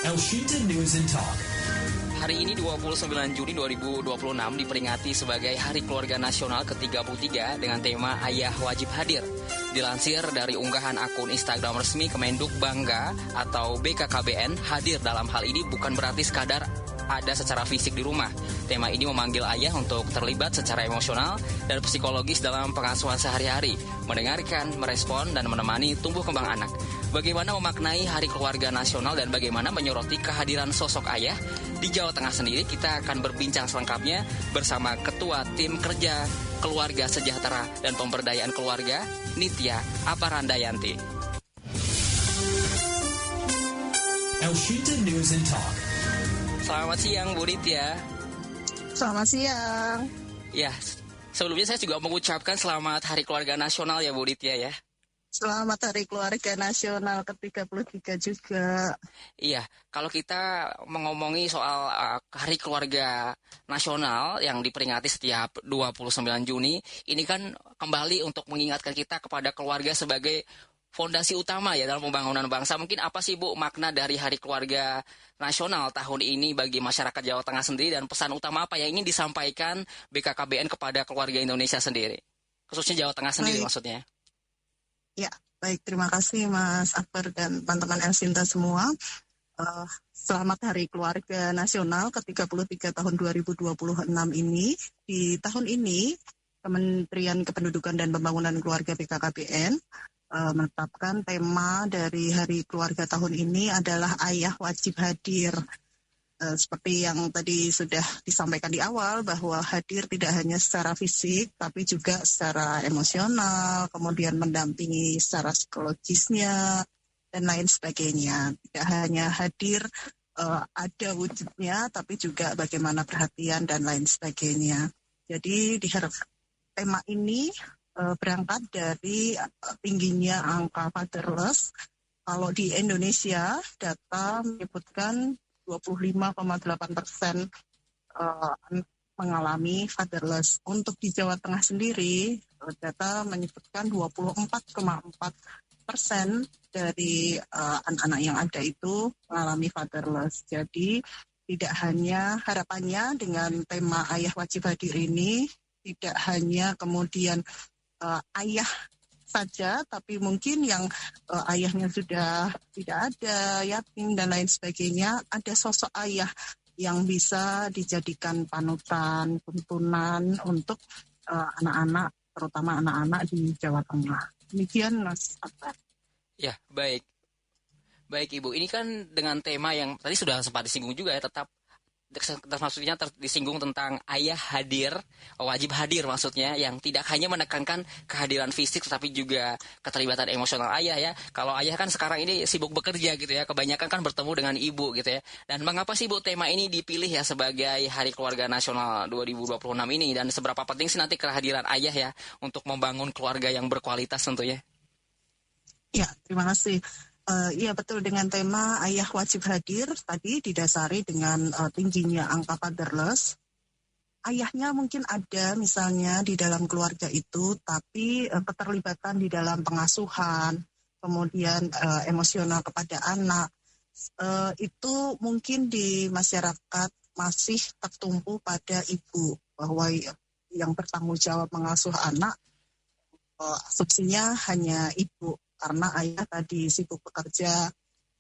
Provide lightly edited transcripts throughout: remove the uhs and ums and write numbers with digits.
Elshinta News and Talk. Hari ini 29 Juni 2026 diperingati sebagai Hari Keluarga Nasional ke-33 dengan tema Ayah Wajib Hadir. Dilansir dari unggahan akun Instagram resmi Kemenduk Bangga atau BKKBN, hadir dalam hal ini bukan berarti sekadar ada secara fisik di rumah. Tema ini memanggil ayah untuk terlibat secara emosional dan psikologis dalam pengasuhan sehari-hari, mendengarkan, merespon, dan menemani tumbuh kembang anak. Bagaimana memaknai Hari Keluarga Nasional dan bagaimana menyoroti kehadiran sosok ayah? Di Jawa Tengah sendiri kita akan berbincang selengkapnya bersama Ketua Tim Kerja Keluarga Sejahtera dan Pemberdayaan Keluarga, Nitya Aparandayanti. Elshinta News and Talk. Selamat siang Bu Nitya. Selamat siang. Ya, sebelumnya saya juga mengucapkan selamat Hari Keluarga Nasional ya Bu Nitya ya. Selamat Hari Keluarga Nasional ke-33 juga. Iya, kalau kita mengomongi soal Hari Keluarga Nasional yang diperingati setiap 29 Juni, ini kan kembali untuk mengingatkan kita kepada keluarga sebagai fondasi utama ya dalam pembangunan bangsa. Mungkin apa sih Bu makna dari Hari Keluarga Nasional tahun ini bagi masyarakat Jawa Tengah sendiri dan pesan utama apa yang ingin disampaikan BKKBN kepada keluarga Indonesia sendiri? Khususnya Jawa Tengah sendiri maksudnya. Ya, baik. Terima kasih Mas Akbar dan teman-teman Elshinta semua. Selamat Hari Keluarga Nasional ke-33 tahun 2026 ini. Di tahun ini, Kementerian Kependudukan dan Pembangunan Keluarga BKKBN menetapkan tema dari Hari Keluarga tahun ini adalah Ayah Wajib Hadir. Seperti yang tadi sudah disampaikan di awal bahwa hadir tidak hanya secara fisik tapi juga secara emosional, kemudian mendampingi secara psikologisnya dan lain sebagainya. Tidak hanya hadir ada wujudnya tapi juga bagaimana perhatian dan lain sebagainya. Jadi di tema ini berangkat dari tingginya angka fatherless. Kalau di Indonesia data menyebutkan 25,8% mengalami fatherless. Untuk di Jawa Tengah sendiri, data menyebutkan 24,4% dari anak-anak yang ada itu mengalami fatherless. Jadi tidak hanya harapannya dengan tema Ayah Wajib Hadir ini, tidak hanya kemudian ayah saja, tapi mungkin yang ayahnya sudah tidak ada, yatim dan lain sebagainya, ada sosok ayah yang bisa dijadikan panutan, tuntunan untuk anak-anak, terutama anak-anak di Jawa Tengah. Demikian Mas Akbar. Ya, baik. Baik Ibu, ini kan dengan tema yang tadi sudah sempat disinggung juga ya, maksudnya disinggung tentang ayah hadir, wajib hadir maksudnya, yang tidak hanya menekankan kehadiran fisik tetapi juga keterlibatan emosional ayah ya. Kalau ayah kan sekarang ini sibuk bekerja gitu ya, kebanyakan kan bertemu dengan ibu gitu ya. Dan mengapa sih Bu tema ini dipilih ya sebagai Hari Keluarga Nasional 2026 ini, dan seberapa penting sih nanti kehadiran ayah ya untuk membangun keluarga yang berkualitas tentunya? Ya, terima kasih. Iya betul, dengan tema Ayah Wajib Hadir tadi didasari dengan tingginya angka fatherless. Ayahnya mungkin ada misalnya di dalam keluarga itu, tapi keterlibatan di dalam pengasuhan, kemudian emosional kepada anak, itu mungkin di masyarakat masih tertumpu pada ibu, bahwa yang bertanggung jawab mengasuh anak asumsinya hanya ibu. Karena ayah tadi sibuk bekerja,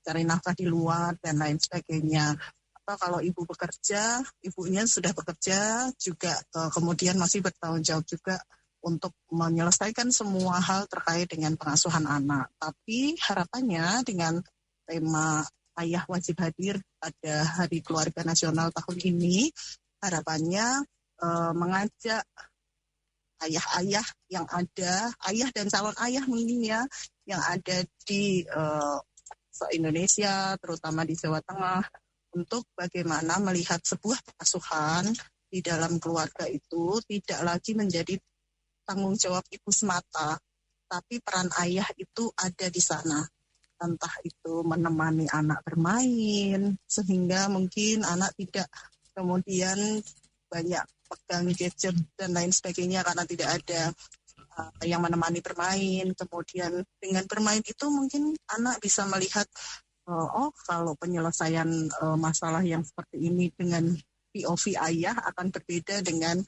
cari nafkah di luar, dan lain sebagainya. Atau kalau ibu bekerja, ibunya sudah bekerja juga, kemudian masih bertanggung jawab juga untuk menyelesaikan semua hal terkait dengan pengasuhan anak. Tapi harapannya dengan tema Ayah Wajib Hadir pada Hari Keluarga Nasional tahun ini, harapannya mengajak ayah-ayah yang ada, ayah dan calon ayah mungkin ya, yang ada di se-Indonesia, terutama di Jawa Tengah, untuk bagaimana melihat sebuah pengasuhan di dalam keluarga itu tidak lagi menjadi tanggung jawab ibu semata, tapi peran ayah itu ada di sana. Entah itu menemani anak bermain, sehingga mungkin anak tidak kemudian banyak pegang gadget dan lain sebagainya karena tidak ada yang menemani bermain. Kemudian dengan bermain itu mungkin anak bisa melihat kalau penyelesaian masalah yang seperti ini dengan POV ayah akan berbeda dengan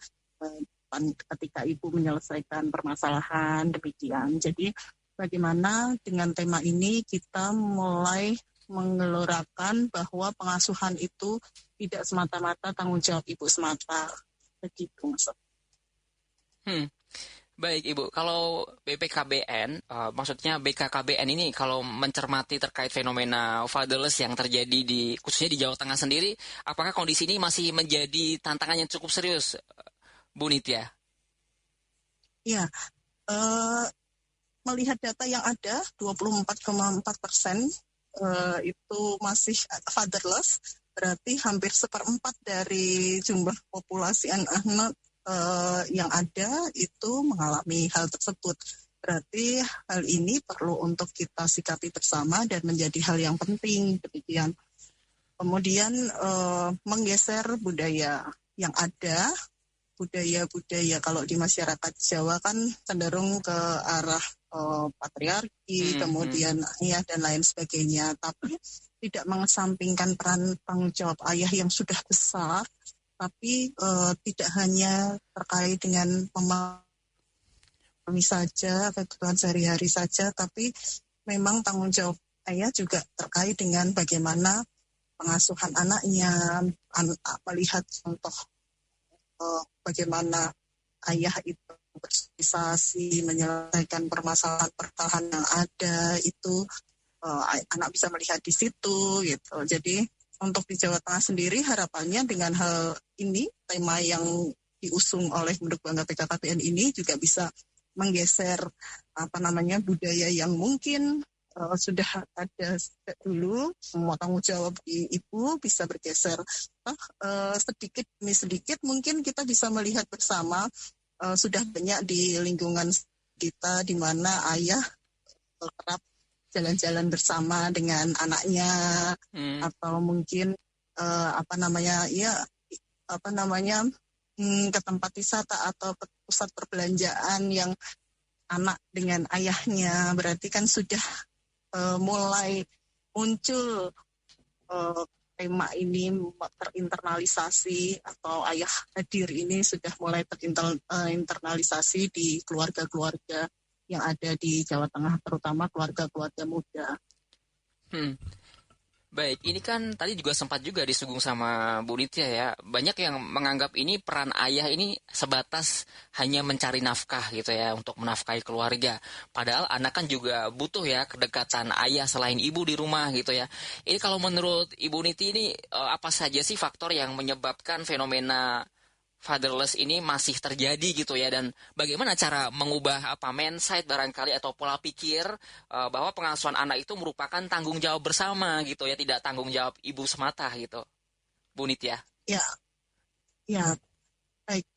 ketika ibu menyelesaikan permasalahan demikian. Jadi bagaimana dengan tema ini kita mulai menggelorakan bahwa pengasuhan itu tidak semata-mata tanggung jawab ibu semata. Begitu, Mas. Baik Ibu, kalau BPKBN, maksudnya BKKBN ini kalau mencermati terkait fenomena fatherless yang terjadi khususnya di Jawa Tengah sendiri, apakah kondisi ini masih menjadi tantangan yang cukup serius, Bu Nitya? Ya, melihat data yang ada, 24,4% itu masih fatherless, berarti hampir 1/4 dari jumlah populasi anak yang ada itu mengalami hal tersebut. Berarti hal ini perlu untuk kita sikapi bersama dan menjadi hal yang penting. Demikian. Kemudian menggeser budaya yang ada, budaya-budaya kalau di masyarakat Jawa kan cenderung ke arah patriarki, kemudian ayah dan lain sebagainya. Tapi tidak mengesampingkan peran tanggung jawab ayah yang sudah besar, tapi tidak hanya terkait dengan memenuhi saja, kebutuhan sehari-hari saja, tapi memang tanggung jawab ayah juga terkait dengan bagaimana pengasuhan anaknya, melihat contoh bagaimana ayah itu bersosialisasi, menyelesaikan permasalahan yang ada, itu anak bisa melihat di situ gitu. Jadi untuk di Jawa Tengah sendiri harapannya dengan hal ini, tema yang diusung oleh Menduk Bangga BKKBN ini juga bisa menggeser budaya yang mungkin sudah ada sejak dulu, semua tanggung jawab di ibu bisa bergeser. Sedikit demi sedikit mungkin kita bisa melihat bersama sudah banyak di lingkungan kita di mana ayah kerap jalan-jalan bersama dengan anaknya, atau mungkin ke tempat wisata atau pusat perbelanjaan yang anak dengan ayahnya, berarti kan sudah mulai muncul tema ini terinternalisasi, atau ayah hadir ini sudah mulai terinternalisasi di keluarga-keluarga yang ada di Jawa Tengah, terutama keluarga-keluarga muda. Baik, ini kan tadi juga sempat juga disinggung sama Bu Nitya ya. Banyak yang menganggap ini peran ayah ini sebatas hanya mencari nafkah gitu ya, untuk menafkahi keluarga. Padahal anak kan juga butuh ya kedekatan ayah selain ibu di rumah gitu ya. Ini kalau menurut Ibu Niti ini apa saja sih faktor yang menyebabkan fenomena fatherless ini masih terjadi gitu ya, dan bagaimana cara mengubah mindset barangkali atau pola pikir bahwa pengasuhan anak itu merupakan tanggung jawab bersama gitu ya, tidak tanggung jawab ibu semata gitu, Bu Nitya? Ya, baik.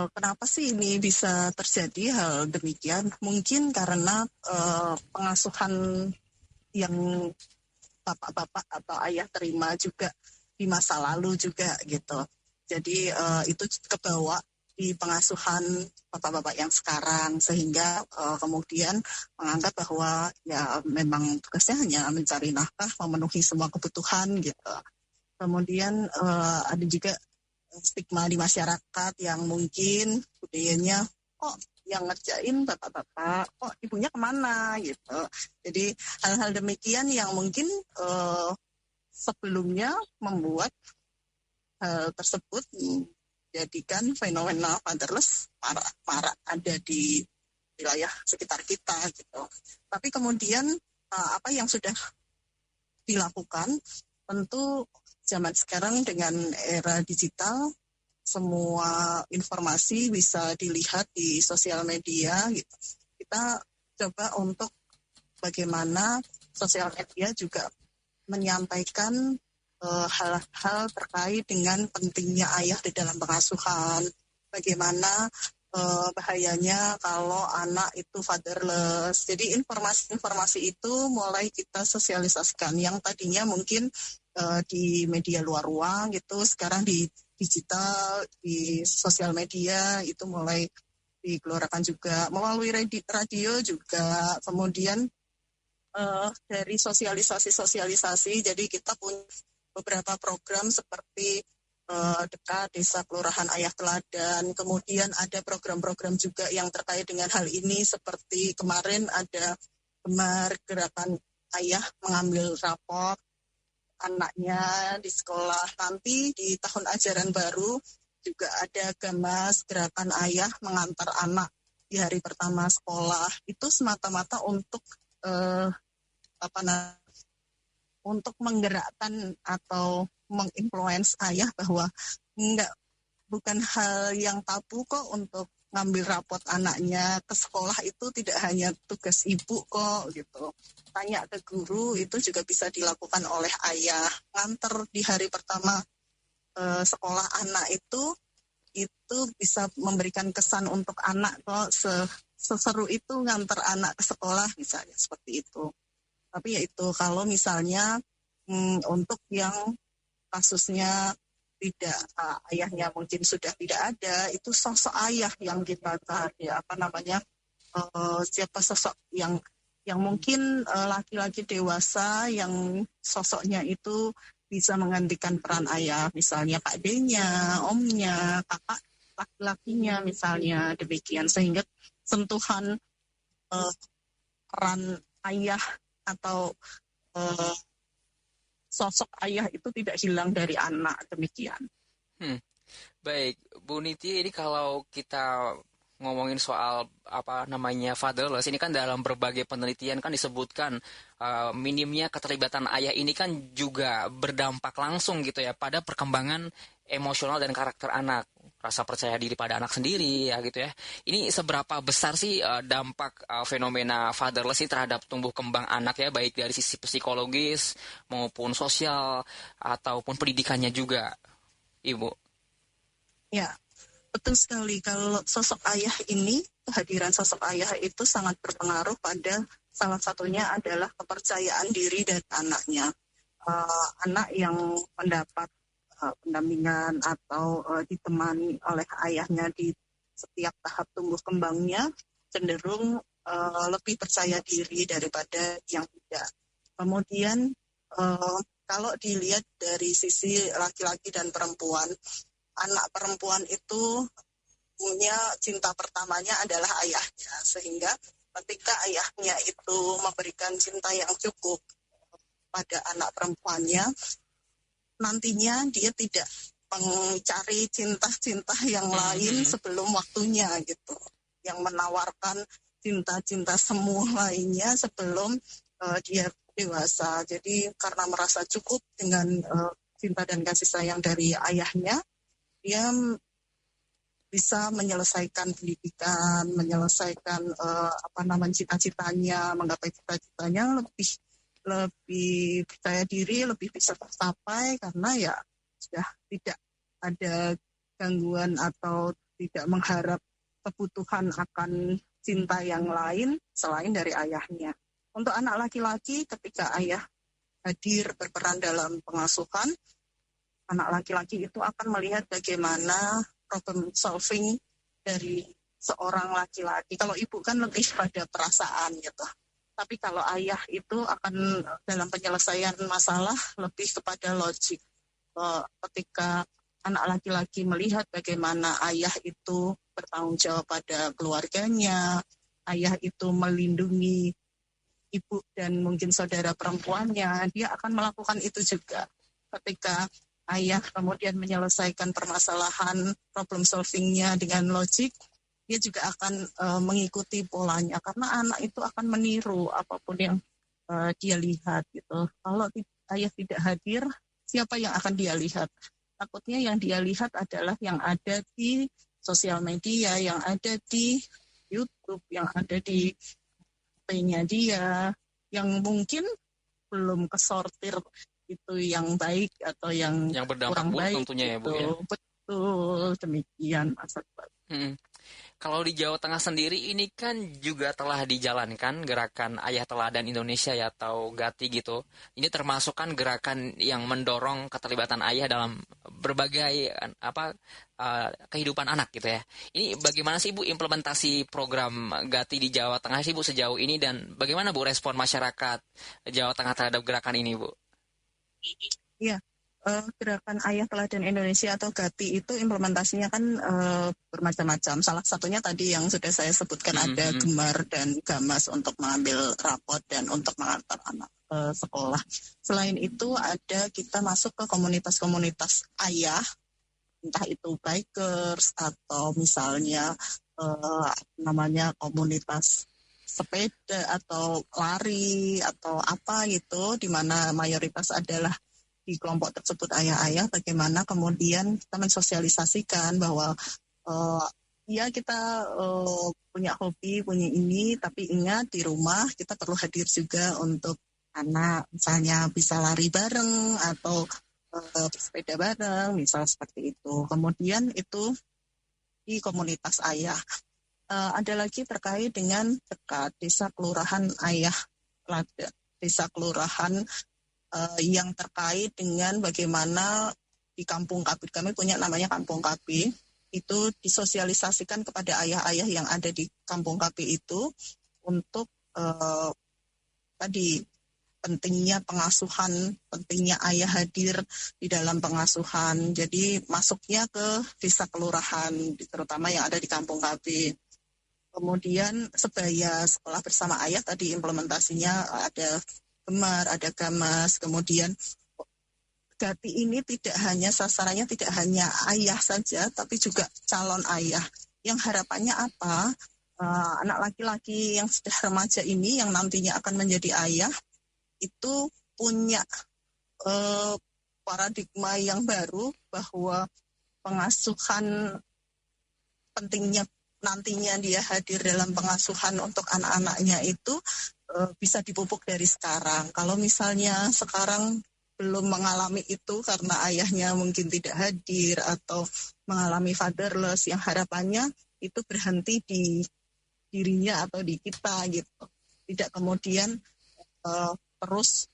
Kenapa sih ini bisa terjadi hal demikian? Mungkin karena pengasuhan yang bapak-bapak atau ayah terima juga di masa lalu juga gitu. Jadi itu kebawa di pengasuhan bapak-bapak yang sekarang, sehingga kemudian menganggap bahwa ya memang tugasnya hanya mencari nafkah, memenuhi semua kebutuhan gitu. Kemudian ada juga stigma di masyarakat yang mungkin budayanya yang ngerjain bapak-bapak, ibunya kemana gitu. Jadi hal-hal demikian yang mungkin sebelumnya membuat hal tersebut menjadikan fenomena fatherless marak ada di wilayah sekitar kita gitu. Tapi kemudian apa yang sudah dilakukan, tentu zaman sekarang dengan era digital, semua informasi bisa dilihat di sosial media gitu. Kita coba untuk bagaimana sosial media juga menyampaikan hal-hal terkait dengan pentingnya ayah di dalam pengasuhan, bagaimana bahayanya kalau anak itu fatherless. Jadi informasi-informasi itu mulai kita sosialisasikan, yang tadinya mungkin di media luar ruang gitu, sekarang di digital, di sosial media itu mulai digelorakan juga, melalui radio juga, kemudian dari sosialisasi. Jadi kita punya beberapa program seperti dekat desa kelurahan Ayah Teladan. Kemudian ada program-program juga yang terkait dengan hal ini, seperti kemarin ada Gemar Gerakan Ayah mengambil raport anaknya di sekolah. Nanti di tahun ajaran baru juga ada Gamas Gerakan Ayah mengantar anak di hari pertama sekolah. Itu semata-mata untuk untuk menggerakkan atau menginfluence ayah bahwa bukan hal yang tabu kok untuk ngambil rapot anaknya ke sekolah, itu tidak hanya tugas ibu kok gitu. Tanya ke guru itu juga bisa dilakukan oleh ayah. Nganter di hari pertama sekolah anak itu bisa memberikan kesan untuk anak kok, seseru itu nganter anak ke sekolah misalnya, seperti itu. Tapi ya itu, kalau misalnya untuk yang kasusnya tidak ayahnya mungkin sudah tidak ada, itu sosok ayah yang kita cari, siapa sosok yang mungkin laki-laki dewasa yang sosoknya itu bisa menggantikan peran ayah, misalnya Pak D-nya, omnya, kakak laki-lakinya misalnya, demikian, sehingga sentuhan peran ayah atau sosok ayah itu tidak hilang dari anak, demikian. Baik, Bu Niti, ini kalau kita ngomongin soal fatherless, ini kan dalam berbagai penelitian kan disebutkan minimnya keterlibatan ayah ini kan juga berdampak langsung gitu ya pada perkembangan emosional dan karakter anak, rasa percaya diri pada anak sendiri ya gitu ya. Ini seberapa besar sih dampak fenomena fatherless ini terhadap tumbuh kembang anak ya, baik dari sisi psikologis maupun sosial ataupun pendidikannya juga, Ibu? Ya, betul sekali. Kalau sosok ayah ini, kehadiran sosok ayah itu sangat berpengaruh pada salah satunya adalah kepercayaan diri dari anaknya. Anak yang mendapat pendampingan atau ditemani oleh ayahnya di setiap tahap tumbuh kembangnya cenderung lebih percaya diri daripada yang tidak. Kemudian kalau dilihat dari sisi laki-laki dan perempuan, anak perempuan itu punya cinta pertamanya adalah ayahnya, sehingga ketika ayahnya itu memberikan cinta yang cukup pada anak perempuannya, nantinya dia tidak mencari cinta-cinta yang lain sebelum waktunya gitu, yang menawarkan cinta-cinta semu lainnya sebelum dia dewasa. Jadi karena merasa cukup dengan cinta dan kasih sayang dari ayahnya, dia bisa menyelesaikan pendidikan, menyelesaikan cita-citanya, menggapai cita-citanya lebih percaya diri, lebih bisa tercapai karena ya sudah tidak ada gangguan atau tidak mengharap kebutuhan akan cinta yang lain selain dari ayahnya. Untuk anak laki-laki, ketika ayah hadir berperan dalam pengasuhan, anak laki-laki itu akan melihat bagaimana problem solving dari seorang laki-laki. Kalau ibu kan lebih pada perasaan gitu. Tapi kalau ayah itu akan dalam penyelesaian masalah lebih kepada logik. Ketika anak laki-laki melihat bagaimana ayah itu bertanggung jawab pada keluarganya, ayah itu melindungi ibu dan mungkin saudara perempuannya, dia akan melakukan itu juga. Ketika ayah kemudian menyelesaikan permasalahan problem solvingnya dengan logik, dia juga akan mengikuti polanya karena anak itu akan meniru apapun yang dia lihat gitu. Kalau ayah tidak hadir, siapa yang akan dia lihat? Takutnya yang dia lihat adalah yang ada di sosial media, yang ada di YouTube, yang ada di HP-nya dia, yang mungkin belum kesortir itu yang baik atau yang berdampak kurang buruk baik tentunya gitu. Ya Bu ya. Betul, demikian Mas Akbar. Kalau di Jawa Tengah sendiri ini kan juga telah dijalankan gerakan Ayah Teladan Indonesia ya atau GATI gitu. Ini termasuk kan gerakan yang mendorong keterlibatan ayah dalam berbagai kehidupan anak gitu ya. Ini bagaimana sih Bu implementasi program GATI di Jawa Tengah sih Bu sejauh ini dan bagaimana Bu respon masyarakat Jawa Tengah terhadap gerakan ini Bu? Iya. Gerakan Ayah Teladan Indonesia atau GATI itu implementasinya kan bermacam-macam. Salah satunya tadi yang sudah saya sebutkan ada Gemar dan Gamas untuk mengambil rapot dan untuk mengantar anak sekolah. Selain itu ada kita masuk ke komunitas-komunitas ayah, entah itu bikers atau misalnya namanya komunitas sepeda atau lari atau apa gitu, di mana mayoritas adalah di kelompok tersebut ayah-ayah, bagaimana kemudian kita mensosialisasikan bahwa ya kita punya hobi, punya ini, tapi ingat di rumah kita perlu hadir juga untuk anak, misalnya bisa lari bareng atau bersepeda bareng, misal seperti itu. Kemudian itu di komunitas ayah. Ada lagi terkait dengan dekat desa kelurahan ayah, desa kelurahan yang terkait dengan bagaimana di Kampung Kabit, kami punya namanya Kampung Kabit, itu disosialisasikan kepada ayah-ayah yang ada di Kampung Kabit itu untuk tadi pentingnya pengasuhan, pentingnya ayah hadir di dalam pengasuhan. Jadi masuknya ke desa kelurahan, terutama yang ada di Kampung Kabit. Kemudian sebaya sekolah bersama ayah tadi implementasinya ada Gemar, ada Gamas, kemudian GATI ini tidak hanya sasarannya tidak hanya ayah saja, tapi juga calon ayah. Yang harapannya apa? Anak laki-laki yang sudah remaja ini yang nantinya akan menjadi ayah itu punya paradigma yang baru bahwa pengasuhan pentingnya nantinya dia hadir dalam pengasuhan untuk anak-anaknya itu bisa dipupuk dari sekarang. Kalau misalnya sekarang belum mengalami itu karena ayahnya mungkin tidak hadir atau mengalami fatherless, yang harapannya itu berhenti di dirinya atau di kita gitu. Tidak kemudian terus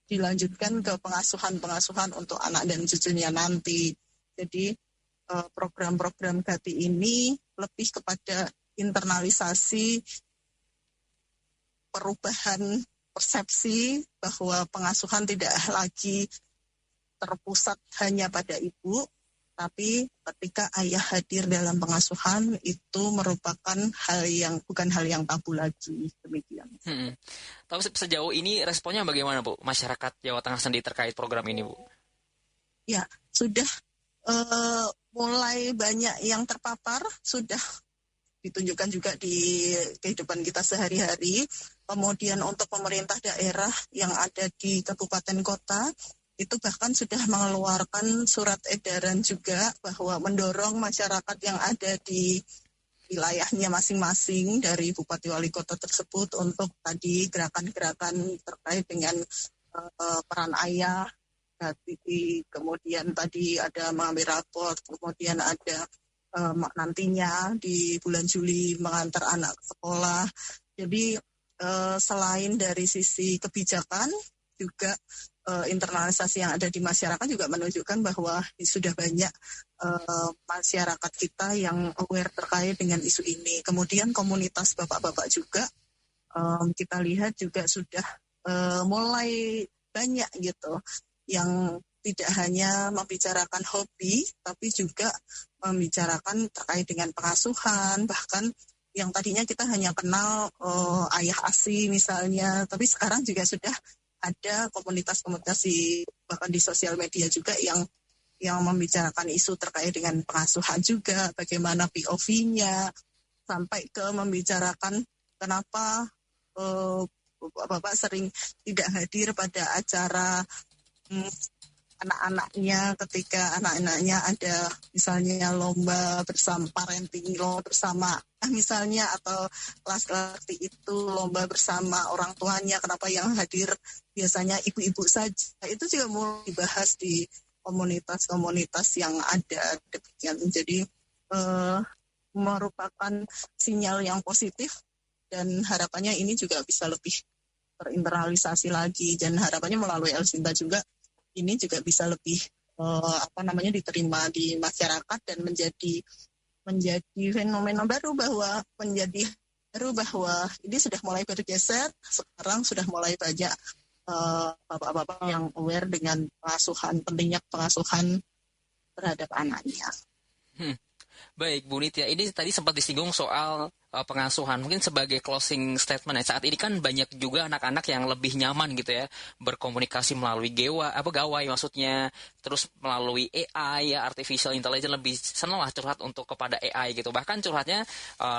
dilanjutkan ke pengasuhan-pengasuhan untuk anak dan cucunya nanti. Jadi program-program GATI ini lebih kepada internalisasi perubahan persepsi bahwa pengasuhan tidak lagi terpusat hanya pada ibu, tapi ketika ayah hadir dalam pengasuhan itu merupakan bukan hal yang tabu lagi, demikian. Tapi sejauh ini responnya bagaimana Bu? Masyarakat Jawa Tengah sendiri terkait program ini Bu? Ya, sudah mulai banyak yang terpapar, sudah ditunjukkan juga di kehidupan kita sehari-hari. Kemudian untuk pemerintah daerah yang ada di kabupaten kota, itu bahkan sudah mengeluarkan surat edaran juga bahwa mendorong masyarakat yang ada di wilayahnya masing-masing dari bupati wali kota tersebut untuk tadi gerakan-gerakan terkait dengan peran ayah, kemudian tadi ada mengambil rapor, kemudian ada nantinya di bulan Juli mengantar anak ke sekolah. Jadi selain dari sisi kebijakan, juga internalisasi yang ada di masyarakat juga menunjukkan bahwa sudah banyak masyarakat kita yang aware terkait dengan isu ini. Kemudian komunitas bapak-bapak juga kita lihat juga sudah mulai banyak gitu yang tidak hanya membicarakan hobi, tapi juga membicarakan terkait dengan pengasuhan, bahkan yang tadinya kita hanya kenal ayah ASI misalnya, tapi sekarang juga sudah ada komunitas-komunitas bahkan di sosial media juga yang membicarakan isu terkait dengan pengasuhan juga, bagaimana POV-nya, sampai ke membicarakan kenapa bapak sering tidak hadir pada acara anak-anaknya ketika anak-anaknya ada misalnya lomba bersama parenting, lomba bersama misalnya, atau kelas-kelas itu lomba bersama orang tuanya, kenapa yang hadir biasanya ibu-ibu saja. Itu juga mulai dibahas di komunitas-komunitas yang ada demikian. Jadi merupakan sinyal yang positif, dan harapannya ini juga bisa lebih terinternalisasi lagi, dan harapannya melalui El Sinta juga ini juga bisa lebih diterima di masyarakat dan menjadi fenomena baru bahwa ini sudah mulai bergeser. Sekarang sudah mulai banyak bapak-bapak yang aware dengan pentingnya pengasuhan terhadap anaknya. Baik, Bu Nitya, ini tadi sempat disinggung soal pengasuhan. Mungkin sebagai closing statement saat ini kan banyak juga anak-anak yang lebih nyaman gitu ya berkomunikasi melalui gawai maksudnya, terus melalui AI ya, artificial intelligence, lebih senang lah curhat untuk kepada AI gitu. Bahkan curhatnya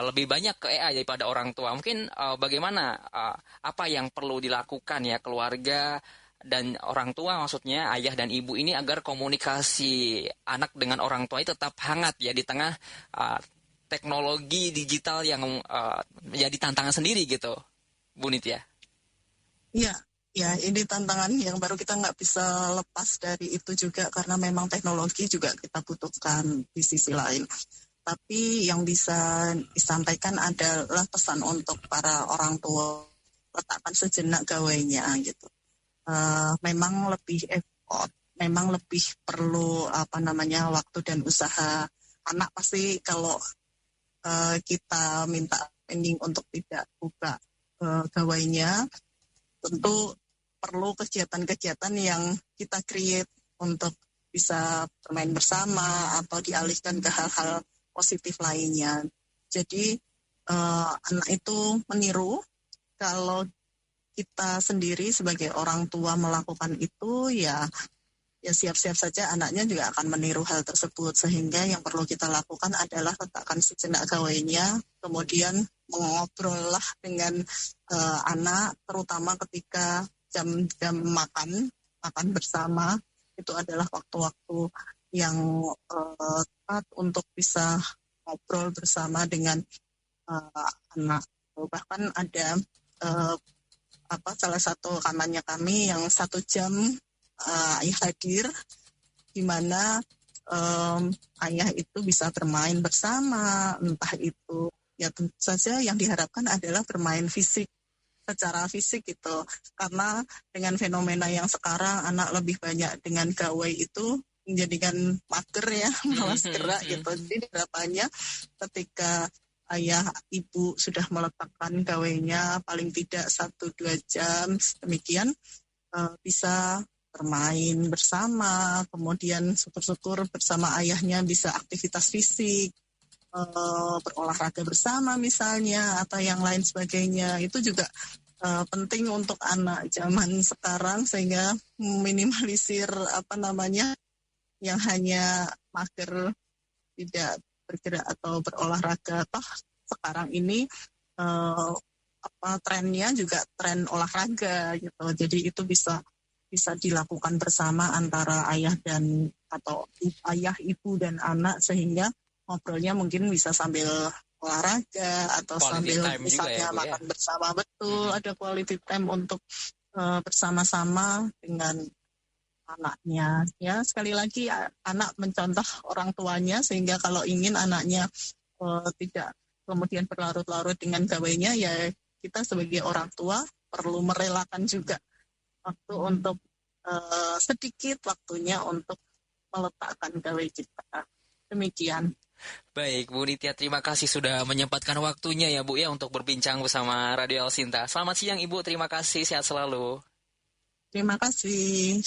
lebih banyak ke AI daripada orang tua. Mungkin bagaimana apa yang perlu dilakukan ya keluarga dan orang tua, maksudnya ayah dan ibu ini, agar komunikasi anak dengan orang tua itu tetap hangat ya di tengah teknologi digital yang menjadi tantangan sendiri gitu, Bu Nitya. Iya, ini tantangan yang baru, kita nggak bisa lepas dari itu juga karena memang teknologi juga kita butuhkan di sisi lain. Tapi yang bisa disampaikan adalah pesan untuk para orang tua, letakkan sejenak gawainya gitu. Memang lebih effort, memang lebih perlu waktu dan usaha. Anak pasti kalau kita minta pending untuk tidak buka gawainya, tentu perlu kegiatan-kegiatan yang kita create untuk bisa bermain bersama atau dialihkan ke hal-hal positif lainnya. Jadi anak itu meniru. Kalau kita sendiri sebagai orang tua melakukan itu, ya siap-siap saja anaknya juga akan meniru hal tersebut. Sehingga yang perlu kita lakukan adalah letakkan sejenak gawainya, kemudian mengobrollah dengan anak, terutama ketika jam-jam makan bersama. Itu adalah waktu-waktu yang tepat untuk bisa ngobrol bersama dengan anak. Bahkan ada salah satu kamarnya kami yang 1 jam ayah hadir, di mana ayah itu bisa bermain bersama, entah itu ya tentu saja yang diharapkan adalah bermain secara fisik gitu, karena dengan fenomena yang sekarang anak lebih banyak dengan gawai itu menjadikan mager ya, malas gerak gitu. Jadi harapannya ketika ayah ibu sudah meletakkan gawainya paling tidak 1-2 jam demikian, bisa bermain bersama, kemudian syukur-syukur bersama ayahnya bisa aktivitas fisik, berolahraga bersama misalnya, atau yang lain sebagainya. Itu juga penting untuk anak zaman sekarang, sehingga meminimalisir yang hanya mager tidak bergerak atau berolahraga. Toh sekarang ini trennya juga tren olahraga gitu. Jadi itu bisa dilakukan bersama antara ayah ibu dan anak, sehingga ngobrolnya mungkin bisa sambil olahraga atau quality sambil misalnya makan bersama. Betul, ada quality time untuk bersama-sama dengan anaknya. Ya, sekali lagi anak mencontoh orang tuanya, sehingga kalau ingin anaknya tidak kemudian berlarut-larut dengan gawainya, ya kita sebagai orang tua perlu merelakan juga waktu untuk sedikit waktunya untuk meletakkan gawai kita. Demikian. Baik, Bu Nitya, terima kasih sudah menyempatkan waktunya ya Bu ya untuk berbincang bersama Radio El Sinta. Selamat siang Ibu, terima kasih, sehat selalu. Terima kasih.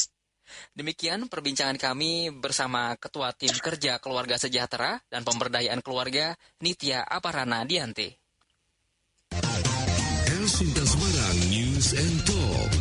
Demikian perbincangan kami bersama Ketua Tim Kerja Keluarga Sejahtera dan Pemberdayaan Keluarga, Nitya Aparana Dianti. El Sinta Semarang News and Talk.